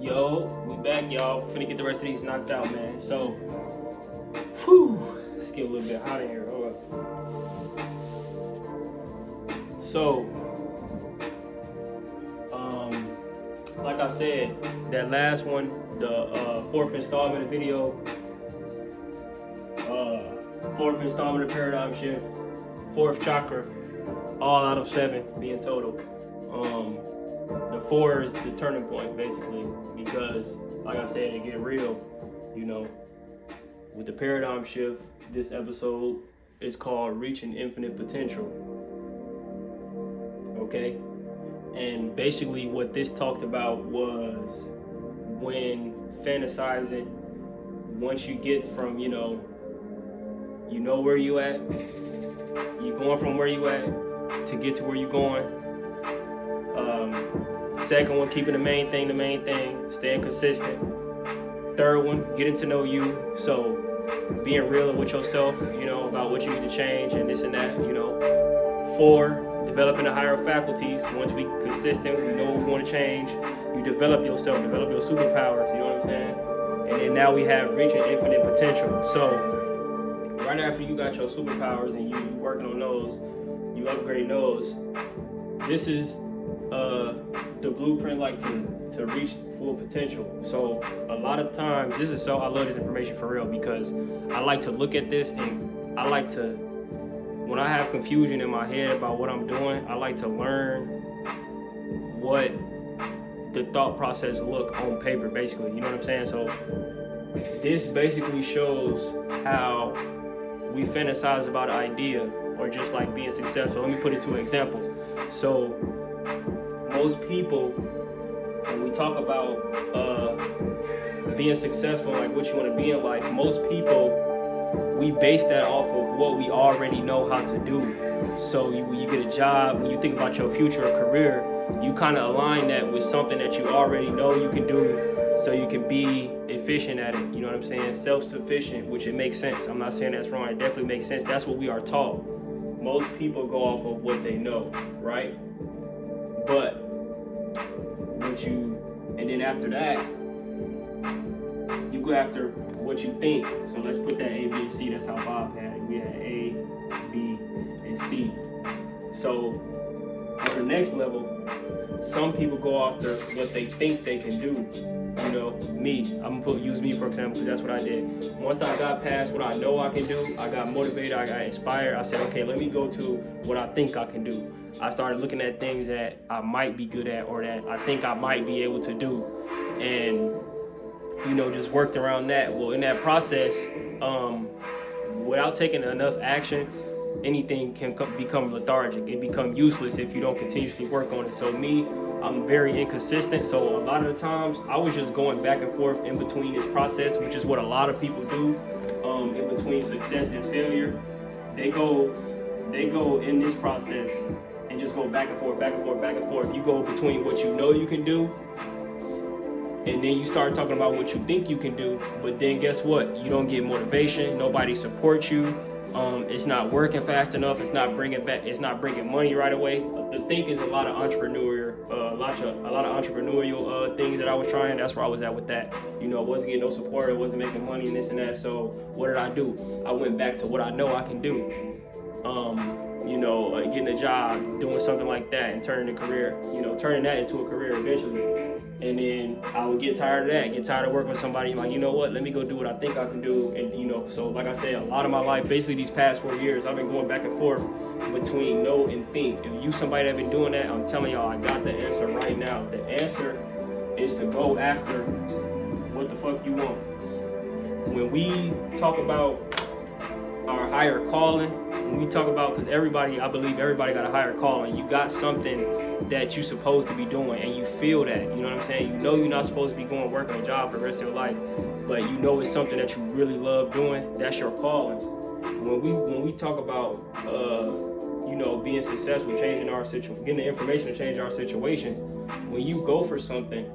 Yo, we back, y'all. Finna get the rest of these knocked out, man. So, whew, let's get a little bit hot in here. Hold up. So, like I said, that last one, the fourth installment of video, fourth installment of Paradigm Shift, fourth chakra, all out of 7 being total. The 4 is the turning point, basically, because, like I said, it get real, with the paradigm shift. This episode is called Reaching Infinite Potential. Okay? And basically what this talked about was when fantasizing, once you get from, you know where you at, you going from where you at to get to where you going. Second one, keeping the main thing, staying consistent. Third one, getting to know you. So being real with yourself, about what you need to change and this and that, 4, developing the higher faculties. Once we consistent, we know what we want to change. You develop yourself, develop your superpowers, you know what I'm saying? And then now we have reaching infinite potential. So right after you got your superpowers and you working on those, you upgrade those, this is the blueprint to reach full potential. So a lot of times, I love this information for real, because I like to look at this and I like to, when I have confusion in my head about what I'm doing, I like to learn what the thought process look on paper, basically, you know what I'm saying? So this basically shows how we fantasize about an idea or just like being successful. Let me put it to an example. So most people, when we talk about being successful, like what you want to be in life, most people, we base that off of what we already know how to do. So when you get a job, when you think about your future or career, you kind of align that with something that you already know you can do, so you can be efficient at it, you know what I'm saying? Self-sufficient, which it makes sense. I'm not saying that's wrong, it definitely makes sense. That's what we are taught. Most people go off of what they know, right? But and then after that, you go after what you think. So let's put that A, B, and C. That's how Bob had it. We had A, B, and C. So on the next level, some people go after what they think they can do. Me, I'm gonna use me for example, because that's what I did. Once I got past what I know I can do, I got motivated, I got inspired. I said, okay, let me go to what I think I can do. I started looking at things that I might be good at or that I think I might be able to do, and just worked around that. Well, in that process, without taking enough action, anything can become lethargic and become useless if you don't continuously work on it. So me, I'm very inconsistent. So a lot of the times I was just going back and forth in between this process, which is what a lot of people do, in between success and failure. They go in this process and just go back and forth, back and forth, back and forth. You go between what you know you can do, and then you start talking about what you think you can do, but then guess what? You don't get motivation. Nobody supports you. It's not working fast enough. It's not bringing money right away. The thing is a lot of entrepreneurial things that I was trying. That's where I was at with that. Wasn't getting no support. I wasn't making money and this and that. So what did I do? I went back to what I know I can do. Getting a job, doing something like that, and turning that into a career eventually. And then I would get tired of that, get tired of working with somebody. Like, you know what, let me go do what I think I can do. And, so like I said, a lot of my life, basically these past 4 years, I've been going back and forth between know and think. If you somebody that been doing that, I'm telling y'all, I got the answer right now. The answer is to go after what the fuck you want. When we talk about our higher calling, when we talk about, because I believe everybody got a higher calling. You got something that you're supposed to be doing, and you feel that, you know what I'm saying? You're not supposed to be going working a job for the rest of your life, but it's something that you really love doing. That's your calling. When we talk about, being successful, changing our situation, getting the information to change our situation, when you go for something,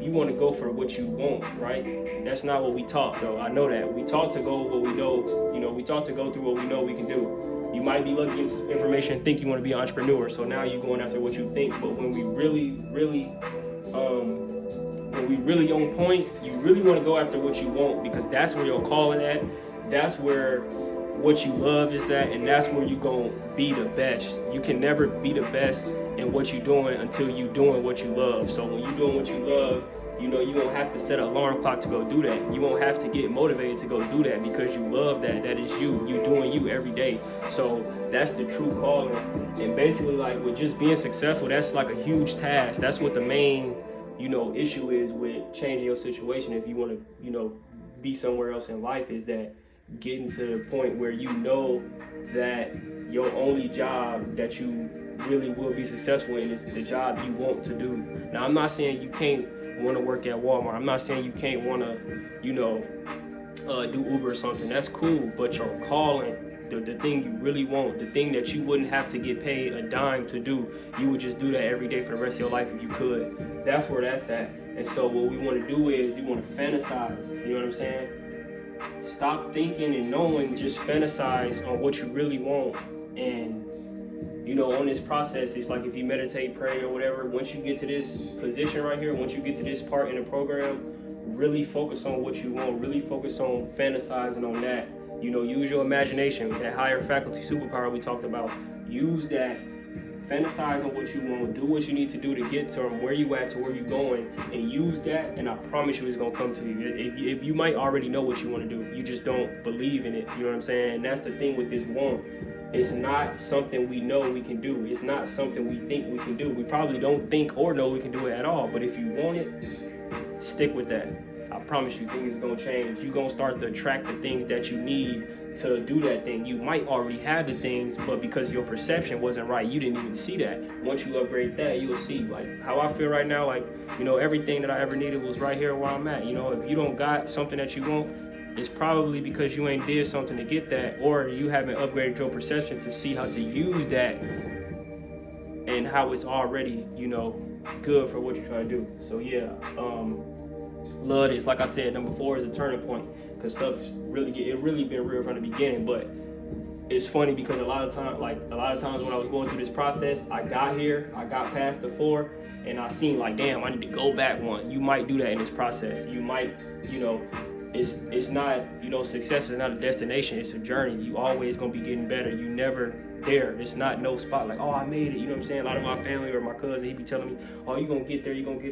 you want to go for what you want, right? That's not what we taught, though. I know that. We taught to go what we know, we taught to go through what we know we can do. You might be looking at information and think you want to be an entrepreneur, so now you're going after what you think. But when we really when we really on point, you really want to go after what you want, because that's where your calling at. That's where what you love is at, and that's where you gonna be the best. You can never be the best in what you're doing until you doing what you love. So when you doing what you love, you know you won't have to set an alarm clock to go do that. You won't have to get motivated to go do that, because you love that. That is you. You doing you every day. So that's the true calling. And basically, like, with just being successful, that's like a huge task. That's what the main, issue is with changing your situation. If you want to, be somewhere else in life, is that getting to the point where you know that your only job that you really will be successful in is the job you want to do. Now, I'm not saying you can't want to work at Walmart. I'm not saying you can't want to, do Uber or something. That's cool, but your calling, the thing you really want, the thing that you wouldn't have to get paid a dime to do, you would just do that every day for the rest of your life if you could. That's where that's at. And so what we want to do is you want to fantasize. You know what I'm saying? Stop thinking and knowing, just fantasize on what you really want. And on this process, it's like if you meditate, pray, or whatever, once you get to this position right here, once you get to this part in the program, really focus on what you want, really focus on fantasizing on that. Use your imagination, that higher faculty superpower we talked about. Use that. Fantasize on what you want, do what you need to do to get to where you at, to where you going, and use that, and I promise you it's gonna come to you. If you might already know what you want to do, you just don't believe in it. You know what I'm saying? And that's the thing with this want. It's not something we know we can do. It's not something we think we can do. We probably don't think or know we can do it at all. But if you want it, stick with that. I promise you, things are gonna change. You're gonna start to attract the things that you need to do that thing. You might already have the things, but because your perception wasn't right, you didn't even see that. Once you upgrade that, you'll see. Like how I feel right now, like, everything that I ever needed was right here where I'm at. If you don't got something that you want, it's probably because you ain't did something to get that, or you haven't upgraded your perception to see how to use that and how it's already, good for what you're trying to do. So yeah, love this. Like I said, number 4 is a turning point, because stuff's really been real from the beginning. But it's funny because a lot of times when I was going through this process, I got past the 4, and I seen like, damn, I need to go back one. You might do that in this process. You might, it's not, success is not a destination, it's a journey. You always gonna be getting better. You never there. It's not no spot like, oh, I made it. You know what I'm saying? A lot of my family or my cousin, he be telling me, oh, you gonna get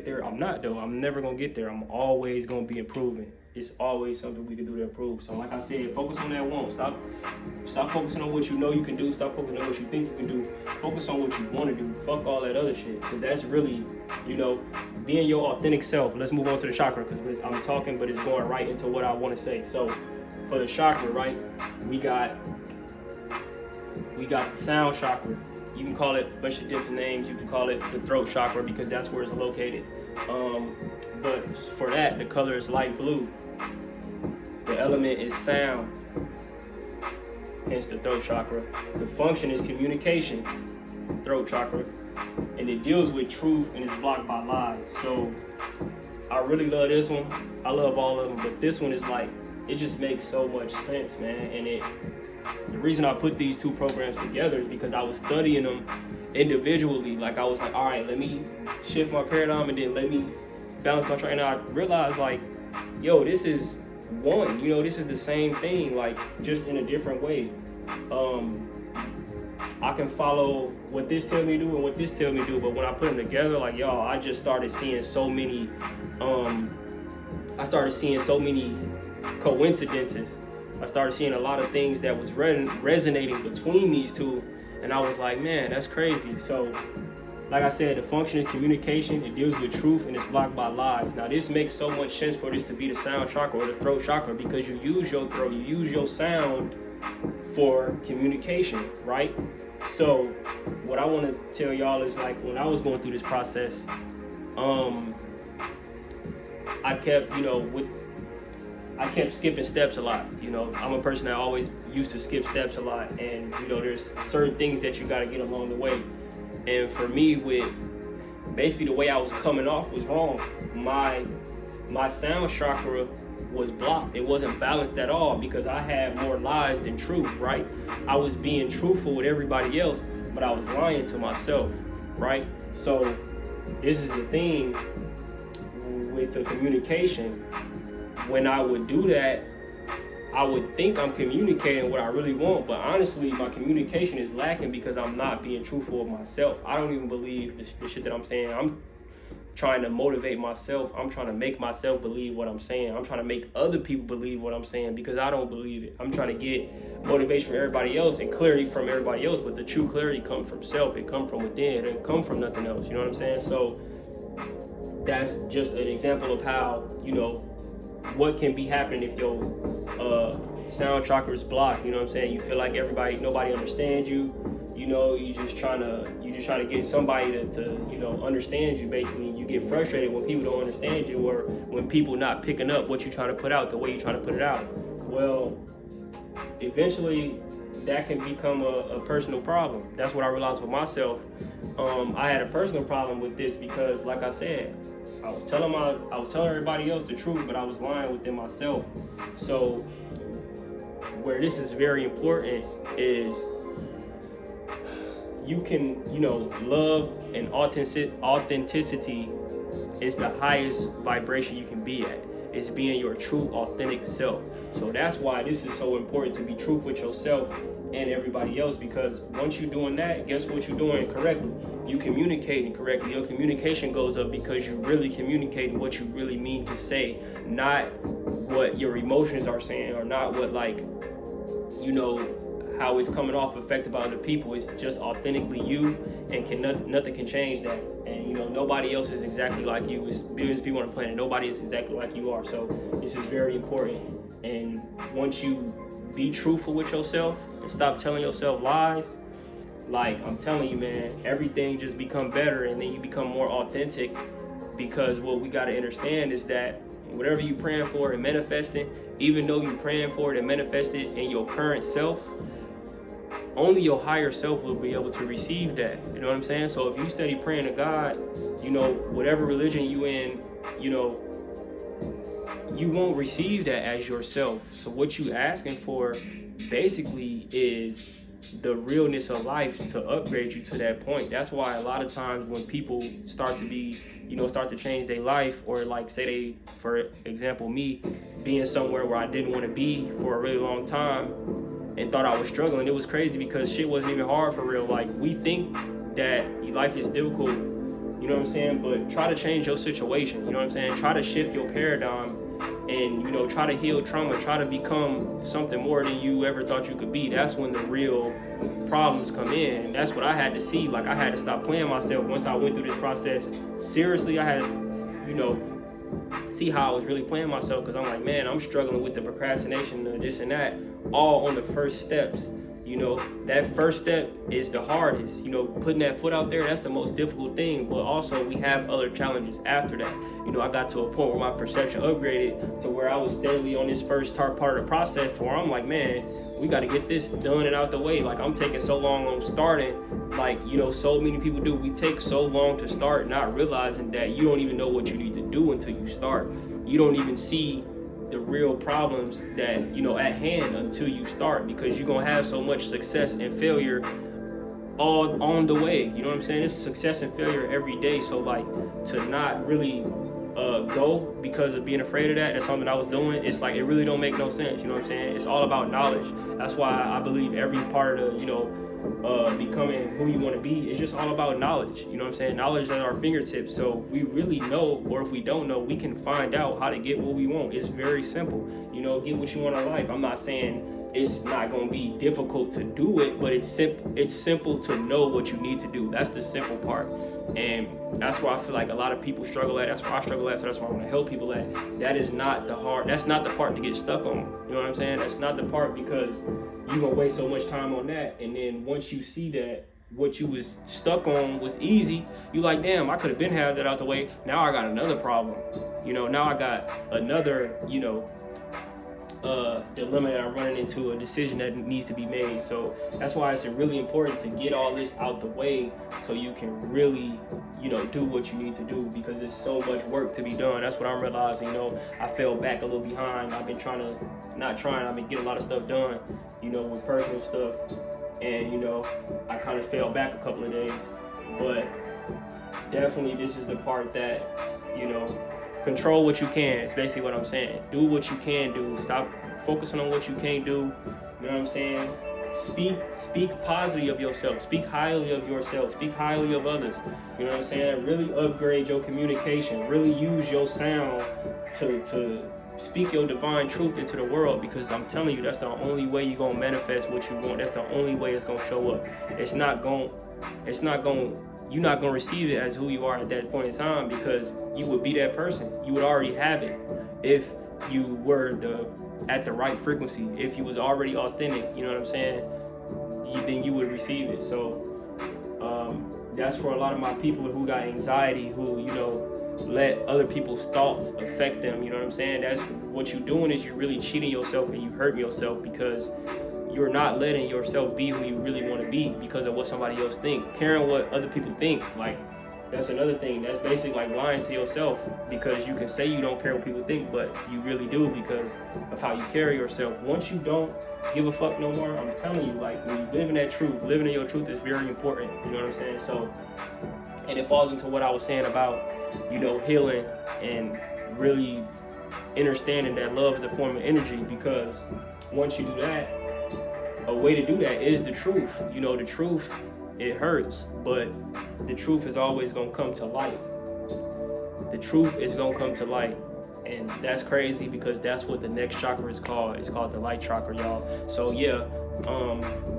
there. I'm not though. I'm never gonna get there. I'm always gonna be improving. It's always something we can do to improve. So like I said, focus on that want. Stop focusing on what you know you can do. Stop focusing on what you think you can do. Focus on what you want to do. Fuck all that other shit. Because that's really, being your authentic self. Let's move on to the chakra, because I'm talking, but it's going right into what I want to say. So for the chakra, right, we got the sound chakra. You can call it a bunch of different names. You can call it the throat chakra, because that's where it's located. But for that, the color is light blue. The element is sound, hence the throat chakra. The function is communication, throat chakra, and it deals with truth and is blocked by lies. So I really love this one. I love all of them, but this one is like, it just makes so much sense, man. And the reason I put these 2 programs together is because I was studying them individually. Like I was like, all right, let me shift my paradigm and then let me balance my track. And I realized, like, yo, this is one. This is the same thing, like just in a different way. I can follow what this tells me to do and what this tells me to do, but when I put them together, like, y'all, I just started seeing so many. I started seeing so many coincidences. I started seeing a lot of things that was resonating between these 2, and I was like, man, that's crazy. So, like I said, the function is communication. It deals with truth, and it's blocked by lies. Now, this makes so much sense for this to be the sound chakra or the throat chakra, because you use your throat, you use your sound for communication, right? So, what I want to tell y'all is, like, when I was going through this process, I kept, I kept skipping steps a lot. I'm a person that always used to skip steps a lot, and there's certain things that you got to get along the way. And for me, with basically the way I was coming off was wrong. My sound chakra was blocked. It wasn't balanced at all, because I had more lies than truth, right? I was being truthful with everybody else, but I was lying to myself, right? So this is the thing with the communication, when I would do that, I would think I'm communicating what I really want, but honestly, my communication is lacking because I'm not being truthful with myself. I don't even believe the shit that I'm saying. I'm trying to motivate myself. I'm trying to make myself believe what I'm saying. I'm trying to make other people believe what I'm saying because I don't believe it. I'm trying to get motivation from everybody else and clarity from everybody else, but the true clarity comes from self. It comes from within. It doesn't come from nothing else. You know what I'm saying? So that's just an example of how, what can be happening if your sound chakra is blocked. You know what I'm saying? You feel like nobody understands you. You just trying to get somebody to understand you. Basically, you get frustrated when people don't understand you, or when people not picking up what you're trying to put out the way you're trying to put it out. Well, eventually that can become a personal problem. That's what I realized with myself. I had a personal problem with this because, like I said, I was telling everybody else the truth, but I was lying within myself. So where this is very important is you can, love and authenticity is the highest vibration you can be at. It's being your true, authentic self. So that's why this is so important, to be true with yourself and everybody else, because once you're doing that, guess what you're doing correctly? You communicating correctly. Your communication goes up because you're really communicating what you really mean to say, not what your emotions are saying, or not what, how it's coming off affected by other people. It's just authentically you, and nothing can change that. And nobody else is exactly like you. It's billions of people on the planet. Nobody is exactly like you are. So this is very important. And once you be truthful with yourself and stop telling yourself lies, like I'm telling you, man, everything just become better, and then you become more authentic. Because what we got to understand is that whatever you praying for and manifesting, even though you're praying for it and manifested in your current self, only your higher self will be able to receive that. You know what I'm saying? So if you steady praying to God, whatever religion you in, you won't receive that as yourself. So what you asking for basically is the realness of life to upgrade you to that point. That's why a lot of times when people start to change their life, or for example, me being somewhere where I didn't want to be for a really long time and thought I was struggling, it was crazy because shit wasn't even hard for real. Like, we think that life is difficult, you know what I'm saying? But try to change your situation, you know what I'm saying? Try to shift your paradigm and, try to heal trauma, try to become something more than you ever thought you could be. That's when the real problems come in. That's what I had to see. Like, I had to stop playing myself once I went through this process. Seriously, I had to, see how I was really playing myself, because I'm like, man, I'm struggling with the procrastination, this and that, all on the first steps. That first step is the hardest. Putting that foot out there, that's the most difficult thing. But also, we have other challenges after that. I got to a point where my perception upgraded to where I was steadily on this first part of the process, to where I'm like, man, we got to get this done and out the way. Like, I'm taking so long on starting. Like, so many people do. We take so long to start, not realizing that you don't even know what you need to do until you start. You don't even see the real problems that at hand until you start, because you're gonna have so much success and failure all on the way. You know what I'm saying? It's success and failure every day. So to not really go because of being afraid of that's something I was doing. It's like, it really don't make no sense. You know what I'm saying? It's all about knowledge. That's why I believe every part of becoming who you want to be is just all about knowledge. You know what I'm saying? Knowledge is at our fingertips. So we really know, or if we don't know, we can find out how to get what we want. It's very simple. Get what you want in life. I'm not saying it's not going to be difficult to do it, but it's simple to know what you need to do. That's the simple part. And that's why I feel like a lot of people struggle at. That's why I struggle at. So that's why I want to help people at. That's not the part to get stuck on. You know what I'm saying? That's not the part, because you're going to waste so much time on that. And then once you see that what you was stuck on was easy, you like, damn, I could have been had that out the way. Now I got another problem. Now I got another, dilemma that I'm running into, a decision that needs to be made. So that's why it's really important to get all this out the way, so you can really, do what you need to do, because there's so much work to be done. That's what I'm realizing. I fell back a little behind. I've been I've been getting a lot of stuff done, with personal stuff. And, I kind of fell back a couple of days. But definitely this is the part that, control what you can. It's basically what I'm saying. Do what you can do. Stop focusing on what you can't do. You know what I'm saying? Speak positively of yourself. Speak highly of yourself. Speak highly of others. You know what I'm saying? Really upgrade your communication. Really use your sound to speak your divine truth into the world, because I'm telling you, that's the only way you're gonna manifest what you want. That's the only way it's gonna show up. You're not gonna receive it as who you are at that point in time, because you would be that person. You would already have it if you were at the right frequency. If you was already authentic, you know what I'm saying? Then you would receive it. So that's for a lot of my people who got anxiety, who, you know, let other people's thoughts affect them. You know what I'm saying? That's what you're doing, is you're really cheating yourself and you hurting yourself, because you're not letting yourself be who you really want to be because of what somebody else thinks. Caring what other people think, like, that's another thing. That's basically like lying to yourself, because you can say you don't care what people think, but you really do, because of how you carry yourself. Once you don't give a fuck no more, I'm telling you, like, when you live in that truth, living in your truth is very important. You know what I'm saying? So, and it falls into what I was saying about, you know, healing and really understanding that love is a form of energy, because once you do that, a way to do that is the truth. You know, the truth, it hurts, but the truth is always gonna come to light. The truth is gonna come to light. And that's crazy, because that's what the next chakra is called. It's called the light chakra, y'all. So yeah,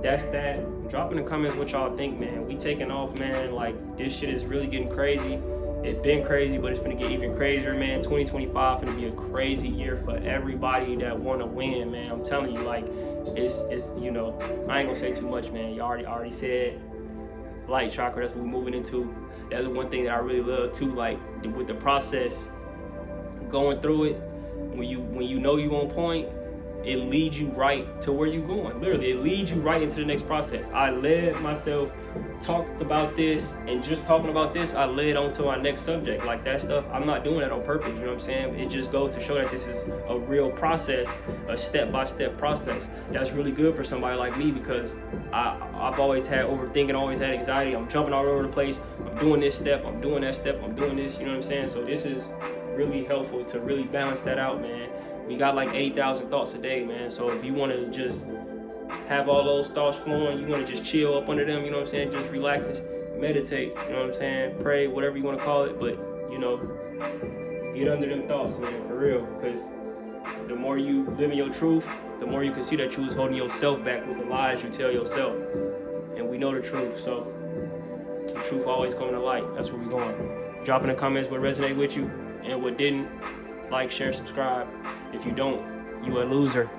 that's that. Drop in the comments what y'all think, man. We taking off, man. Like, this shit is really getting crazy. It's been crazy, but it's gonna get even crazier, man. 2025 gonna be a crazy year for everybody that wanna win, man. I'm telling you, like, it's you know, I ain't gonna say too much, man. You already said light chakra. That's what we're moving into. That's the one thing that I really love too, like, with the process, going through it, when you know you on point, it leads you right to where you're going. Literally, it leads you right into the next process. I led myself, talked about this, and just talking about this, I led on to our next subject. Like, that stuff, I'm not doing that on purpose, you know what I'm saying? It just goes to show that this is a real process, a step-by-step process. That's really good for somebody like me, because I've always had overthinking, always had anxiety. I'm jumping all over the place. I'm doing this step, I'm doing that step, I'm doing this, you know what I'm saying? So this is really helpful to really balance that out, man. We got like 8,000 thoughts a day, man. So if you want to just have all those thoughts flowing, you want to just chill up under them, you know what I'm saying? Just relax and meditate, you know what I'm saying? Pray, whatever you want to call it. But, you know, get under them thoughts, man, for real. Because the more you live in your truth, the more you can see that you was holding yourself back with the lies you tell yourself. And we know the truth, so the truth always coming to light. That's where we're going. Drop in the comments what resonated with you and what didn't. Like, share, subscribe. If you don't, you a loser.